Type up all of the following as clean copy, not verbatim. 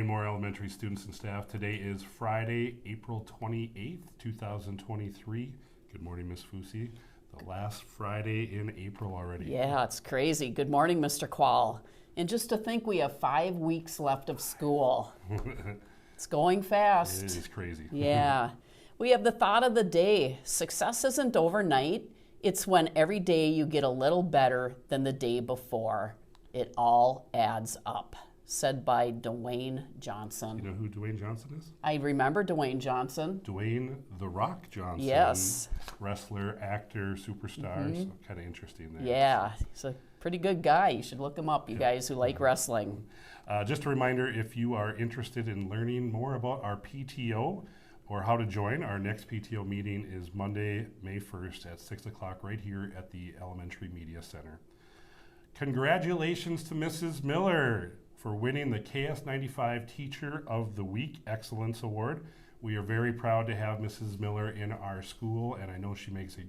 morning, Moore Elementary students and staff. Today is Friday, April 28th, 2023. Good morning, Miss Fusi. The last Friday in April already. Yeah, it's crazy. Good morning, Mr. Quall. And just to think we have 5 weeks left of school. It's going fast. It is crazy. Yeah. We have the thought of the day. Success isn't overnight. It's when every day you get a little better than the day before. It all adds up. Said by Dwayne Johnson. You know who Dwayne Johnson is? I remember Dwayne Johnson. Dwayne The Rock Johnson. Yes. Wrestler, actor, superstar. So kind of interesting there. Yeah, he's a pretty good guy. You should look him up, you guys who like wrestling. Just a reminder, if you are interested in learning more about our PTO or how to join, our next PTO meeting is Monday, May 1st at 6 o'clock right here at the Elementary Media Center. Congratulations to Mrs. Miller for winning the KS95 Teacher of the Week Excellence Award. We are very proud to have Mrs. Miller in our school, and I know she makes a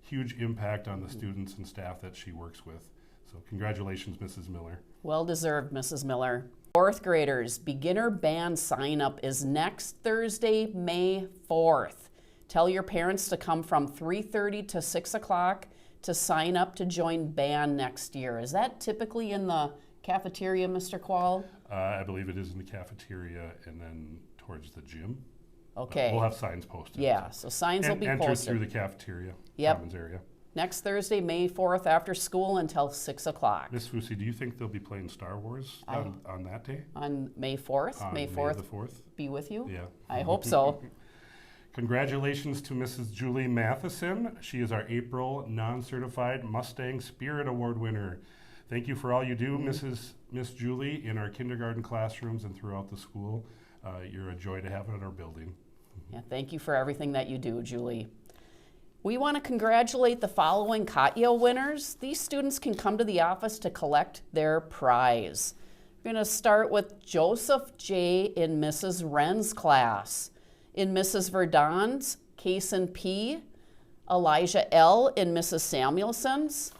huge impact on the students and staff that she works with. So congratulations, Mrs. Miller. Well deserved, Mrs. Miller. Fourth graders, beginner band sign up is next Thursday, May 4th. Tell your parents to come from 3:30 to 6 o'clock to sign up to join band next year. Is that typically in the cafeteria, Mr. Quall? I believe it is in the cafeteria and then towards the gym. Okay. We'll have signs posted. Yeah, so signs will be Enter posted. through the cafeteria, Yep. commons area. Next Thursday, May 4th, after school until 6 o'clock. Miss Fusi, do you think they'll be playing Star Wars on that day? On May 4th? On May the 4th 4th? be with you? Yeah. I hope so. Congratulations to Mrs. Julie Matheson. She is our April non-certified Mustang Spirit Award winner. Thank you for all you do, Miss Julie, in our kindergarten classrooms and throughout the school. You're a joy to have in our building. Yeah, thank you for everything that you do, Julie. We want to congratulate the following Katya winners. These students can come to the office to collect their prize. We're going to start with Joseph J. in Mrs. Wren's class. In Mrs. Verdon's, Kason P. Elijah L. in Mrs. Samuelson's.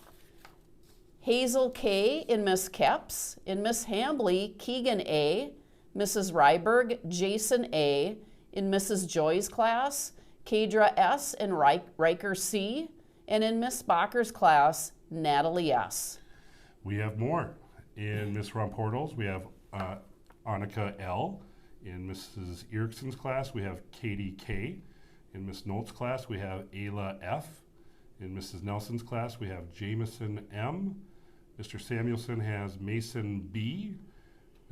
Hazel K. in Miss Kep's. In Miss Hambley, Keegan A. Mrs. Ryberg, Jason A. In Mrs. Joy's class, Kadra S. and Riker C. And in Miss Backer's class, Natalie S. We have more. In Miss Rumportals, we have Annika L. In Mrs. Erickson's class, we have Katie K. In Miss Nolt's class, we have Ayla F. In Mrs. Nelson's class, we have Jameson M. Mr. Samuelson has Mason B.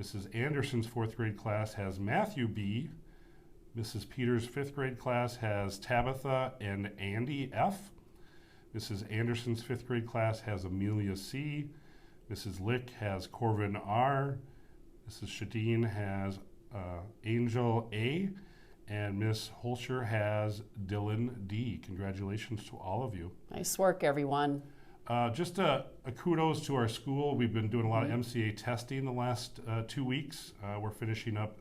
Mrs. Anderson's 4th grade class has Matthew B. Mrs. Peters' 5th grade class has Tabitha and Andy F. Mrs. Anderson's 5th grade class has Amelia C. Mrs. Lick has Corvin R. Mrs. Shadeen has Angel A. And Miss Holscher has Dylan D. Congratulations to all of you. Nice work, everyone. Just a kudos to our school. We've been doing a lot of MCA testing the last 2 weeks. We're finishing up.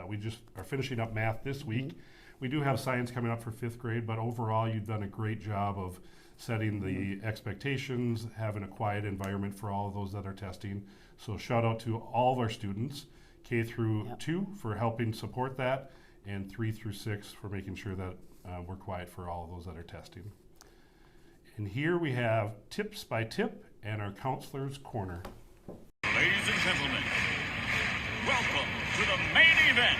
We just are finishing up math this week. We do have science coming up for 5th grade, but overall, you've done a great job of setting the expectations, having a quiet environment for all of those that are testing. So shout out to all of our students, K through 2, for helping support that, and 3 through 6 for making sure that we're quiet for all of those that are testing. And here we have Tips by Tip and our Counselor's Corner. Ladies and gentlemen, welcome to the main event.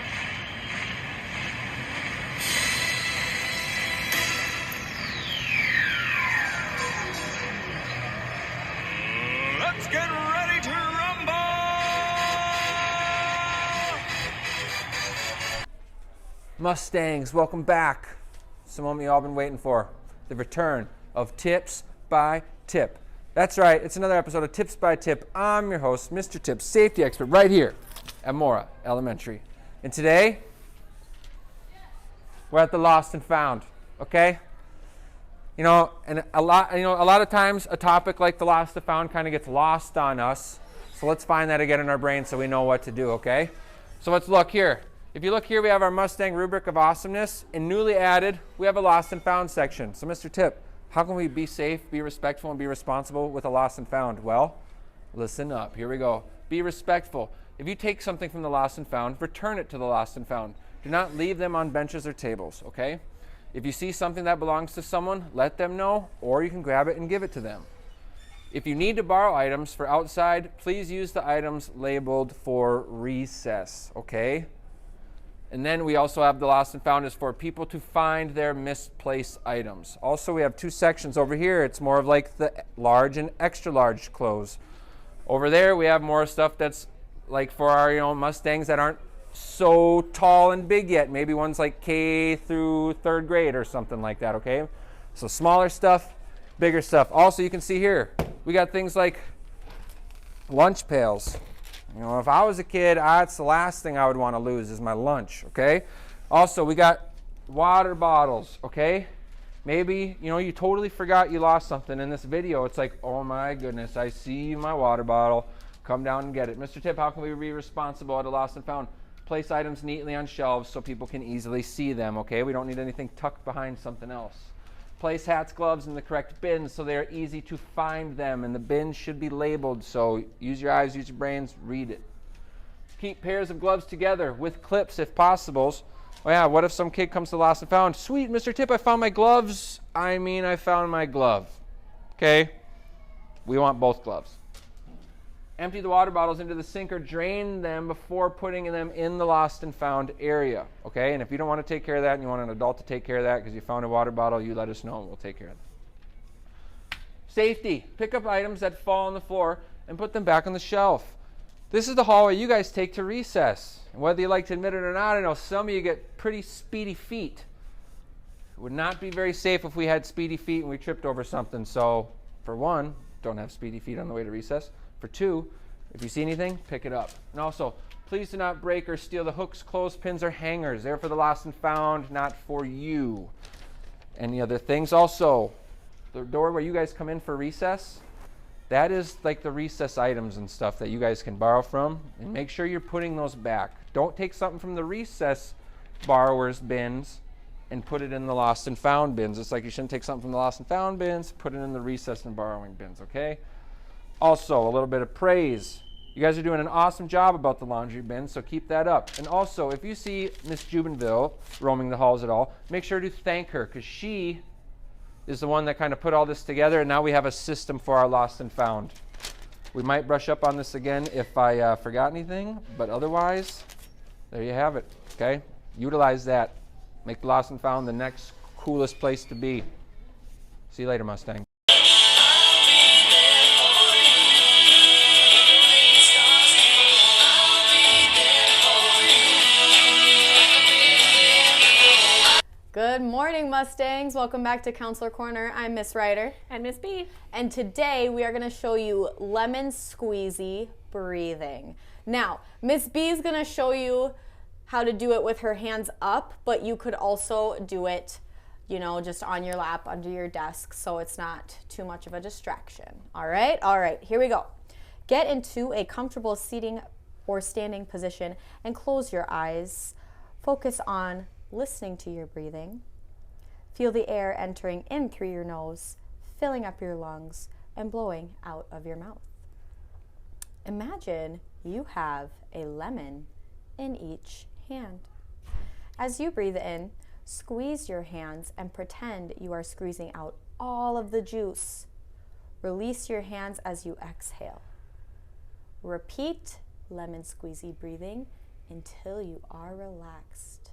Let's get ready to rumble! Mustangs, welcome back. It's the moment you all been waiting for. The return of Tips by Tip. That's right, it's another episode of Tips by Tip. I'm your host, Mr. Tip, safety expert right here at Mora Elementary. And today, we're at the Lost and Found, okay? You know, and a lot of times a topic like the Lost and Found kind of gets lost on us. So let's find that again in our brain so we know what to do, okay? So let's look here. If you look here, we have our Mustang rubric of awesomeness, and newly added, we have a Lost and Found section. So Mr. Tip, how can we be safe, be respectful, and be responsible with a Lost and Found? Well, listen up. Here we go. Be respectful. if you take something from the lost and found, return it to the lost and found. Do not leave them on benches or tables, okay? If you see something that belongs to someone, let them know, or you can grab it and give it to them. If you need to borrow items for outside, please use the items labeled for recess, okay? And then we also have the lost and found is for people to find their misplaced items. Also, we have two sections over here. It's more of like the large and extra large clothes. Over there, we have more stuff that's like for our Mustangs that aren't so tall and big yet. Maybe one's like K through 3rd grade or something like that, okay? So smaller stuff, bigger stuff. Also, you can see here, we got things like lunch pails. If I was a kid, that's the last thing I would want to lose is my lunch, okay? Also, we got water bottles, okay? Maybe, you totally forgot you lost something in this video. It's like, oh my goodness, I see my water bottle. Come down and get it. Mr. Tip, how can we be responsible at a lost and found? Place items neatly on shelves so people can easily see them, okay? We don't need anything tucked behind something else. Place hats, gloves in the correct bins so they're easy to find them, and the bins should be labeled, so use your eyes, use your brains, read it. Keep pairs of gloves together with clips if possible. Oh yeah, what if some kid comes to lost and found? Sweet, Mr. Tip, I found my gloves. I found my glove. Okay? We want both gloves. Empty the water bottles into the sink or drain them before putting them in the lost and found area. Okay? And if you don't want to take care of that and you want an adult to take care of that because you found a water bottle, you let us know and we'll take care of it. Safety. Pick up items that fall on the floor and put them back on the shelf. This is the hallway you guys take to recess. And whether you like to admit it or not, I know some of you get pretty speedy feet. It would not be very safe if we had speedy feet and we tripped over something. So, for one, don't have speedy feet on the way to recess. For two, if you see anything, pick it up. And also, please do not break or steal the hooks, clothespins, or hangers. They're for the lost and found, not for you. Any other things? Also, the door where you guys come in for recess, that is like the recess items and stuff that you guys can borrow from. And make sure you're putting those back. Don't take something from the recess borrowers' bins and put it in the lost and found bins. It's like you shouldn't take something from the lost and found bins, put it in the recess and borrowing bins, okay? Also, a little bit of praise. You guys are doing an awesome job about the laundry bin, so keep that up. And also, if you see Miss Jubenville roaming the halls at all, make sure to thank her, because she is the one that kind of put all this together, and now we have a system for our lost and found. We might brush up on this again if I forgot anything, but otherwise, there you have it, okay? Utilize that. Make the lost and found the next coolest place to be. See you later, Mustang. Good morning, Mustangs. Welcome back to Counselor Corner. I'm Miss Ryder. And Miss B. And today we are going to show you lemon squeezy breathing. Now, Miss B is going to show you how to do it with her hands up, but you could also do it, just on your lap under your desk so it's not too much of a distraction. All right, here we go. Get into a comfortable seating or standing position and close your eyes. Focus on listening to your breathing. Feel the air entering in through your nose, filling up your lungs, and blowing out of your mouth. Imagine you have a lemon in each hand. As you breathe in, squeeze your hands and pretend you are squeezing out all of the juice. Release your hands as you exhale. Repeat lemon squeezy breathing until you are relaxed.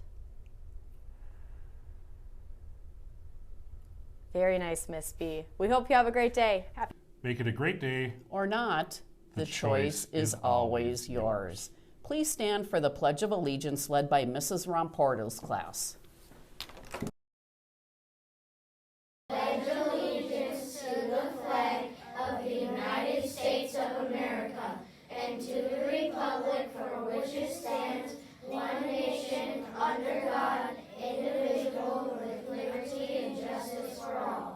Very nice, Miss B. We hope you have a great day. Make it a great day. Or not, the choice is always yours. Please stand for the Pledge of Allegiance led by Mrs. Romporto's class. Pledge allegiance to the flag of the United States of America and to the republic for which it stands, one nation, under God, indivisible, with liberty and justice for all.